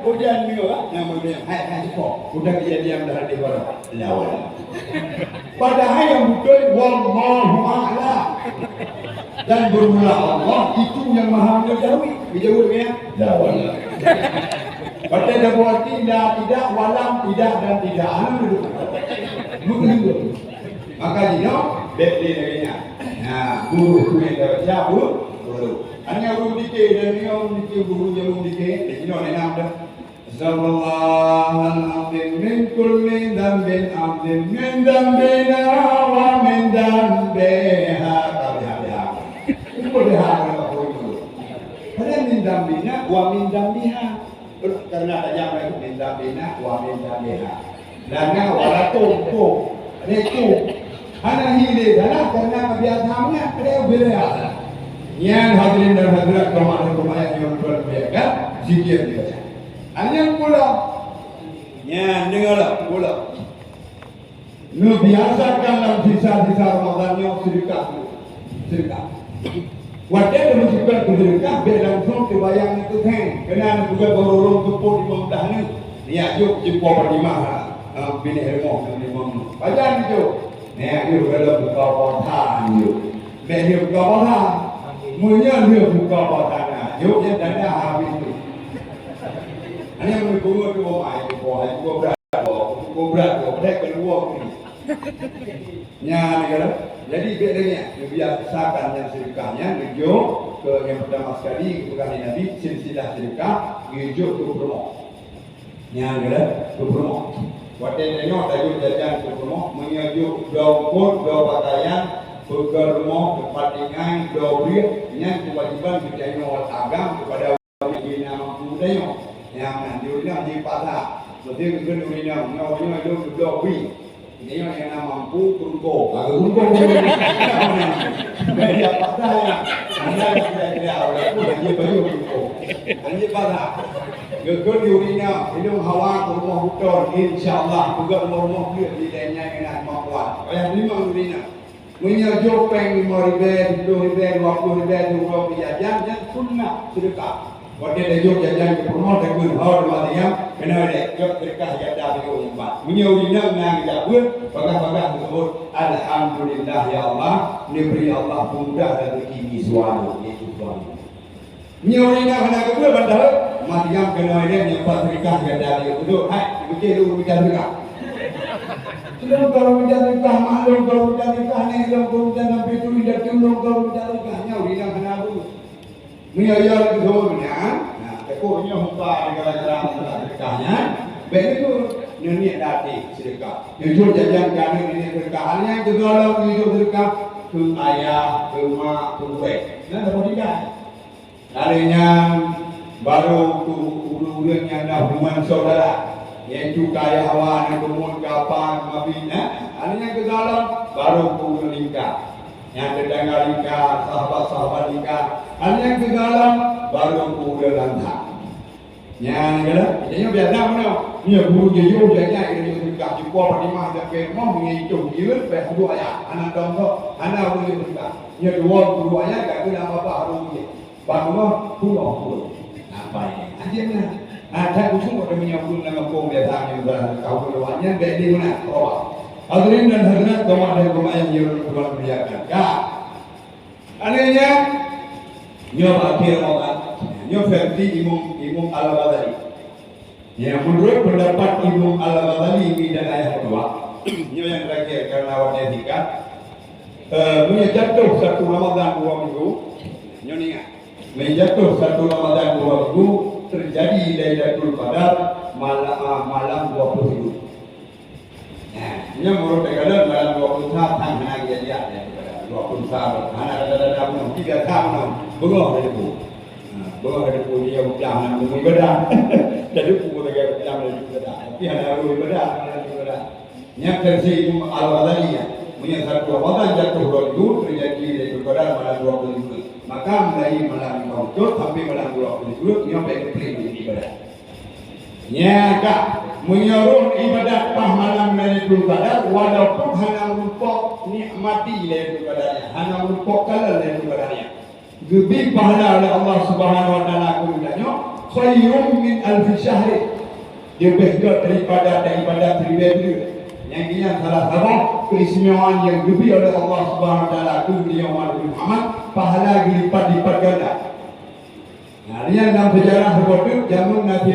hujan ni lah nama dia hai cukup udah kejadian dah di mana lawan padahal yang betul wallahu a'lam dan bermula Allah itu yang maha mengetahui dijawab ya lawan pada dah buat tidak walam tidak dan tidak begitu maka dia bete lagi guru yang dah jauh guru hanya guru dikit dan dia dikit guru yang dikit dia nak nama dah sallallahu alaihi min kulli dhanbin abdin min dhanbina wa min dhanbiha tabiha itu boleh ada apa itu pada min dhanbina wa min dhanbiha karena ada yang lain min dhanbina wa min dhanbiha dan wala tu itu hanya hilir dalam karena kebiasaannya ada berbeza. Yang hadirin dan hadirat kemarin yang berbeza zikir dibaca. Hanya pula, yang dengarlah pula. Nu biasakan dalam sisa-sisa Ramadan yang sedekah. Wadah dalam sedekah berlangsung terbayang itu kan. Kerana juga berorong tepuk di memudah ni. Niat yuk jemput berdimah bini ilmu dan ilmu. Baca itu. Nè yêu cái lớp buka bota nhiều, mẹ yêu buka bota, mỗi nhà yêu buka bota nè, yêu nhất đánh ra hai bên. Anh em mình cũng có cái bộ berat, cái luar ni. Nya ni kan, jadi bedanya, biasakan yang sedekahnya, menuju ke yang pertama sekali bukan Nabi silsilah sedekah, menuju ke promo. Nya ni kan, ke promo. Waktu ini ada jajan ke rumah, menyujuk dua pot, dua pakaian, ke rumah, tempat tinggal, dua beri, yang kewajiban kita awal agam kepada orang yang mampu daya, yang nanti di pasar, betul betul dunia, orang itu dua beri, ini yang mampu kurungko, kurungko beri pasar yang anda tidak awal pun dia beri kurungko, anda pasar. Gekut diurina, hidung hawa ke rumah hutan, insyaAllah juga rumah-rumah dia di dalamnya kena kemampuan. Ayah lima urina. Menyujuk peng 5,000, 10,000, 20,000, 20 jajan, dan sunnah sedekah. Waktu dia juk jajan ke rumah, dia pun hal rumah kena ada juk sedekah jadah di rumah. Menyurina menang jabut, bagas-bagas tersebut, Alhamdulillah ya Allah, diberi Allah mudah rezeki suami, itu suami. Menyurina kena kedua bandar. Mati yang kena dia nyempat sedekah jadah dia duduk. Hai, fikir dulu bicara sedekah. Belum kalau bicara sedekah, maklum kalau bicara sedekah ni, kalau bicara sampai tu tidak tolong kalau bicara sedekahnya urina kena dulu. Menyayar ke semua benar. Nah, tekohnya muka negara-negara sedekahnya. Baik itu niat dati sedekah. Jujur jajan kami ini sedekah. Hanya yang kegalau hidup sedekah ke ayah, ke mak, ke baik. Nah, dapat tidak. Harinya baru tu urus yang ada hubungan saudara yang juga ayah awak nak kemun kapan mabina hanya ke dalam baru tu nikah yang tetangga nikah sahabat-sahabat nikah hanya ke dalam baru tu lantak yang kena jadi biasa mana ni guru je jaga ini nikah jumpa padimah dan ke mau mengitung dia ber dua ayat anak dongko anak boleh nikah ni dua ayat tak kena apa-apa harus dia baru pulau baik, ajarnya. Ada usul pada menyambung nama kaum biasa yang berkau keluarnya dari mana? Kau. Hadirin dan hadirat kaum dan kaum yang berbuat berjalan. Ya. Anehnya, nyoba akhir Ramadan, nyoba versi Imam Al-Ghazali. Yang menurut pendapat Imam Al-Ghazali ini dan ayat kedua, nyoba yang terakhir karena awalnya tiga, punya jatuh satu Ramadan 2 minggu, nyoba menjatuh satu Ramadan 2 minggu terjadi Lailatul Qadar malam 20. Nah, ini menurut kadang malam 20 tahun hanya dia 20 tahun. Ada pun 3 tahun bengok dari bu. Bengok dari bu dia bukan nak ibadah. Jadi bu mereka bukan nak ibadah. Tapi ada ibadah. Yang versi Imam Al-Ghazali punya satu Ramadan jatuh 2 minggu terjadi Lailatul Qadar malam 20. Maka mulai malam 20 sampai malam 20 dia baik beri ibadah. Ya kak, menyuruh ibadat pas malam Lailatul Qadar walaupun hanya merupakan nikmati Lailatul Qadarnya, hanya merupakan Lailatul Qadarnya. Lebih pahala oleh Allah Subhanahu wa taala kemudiannya khairun min alf syahr. Dia bergerak daripada pribadi yang ini salah satu keistimewaan yang diberi oleh Allah Subhanahu Wa Taala ke beliau Muhammad, pahala dilipat ganda. Nah, ini dalam sejarah seperti zaman Nabi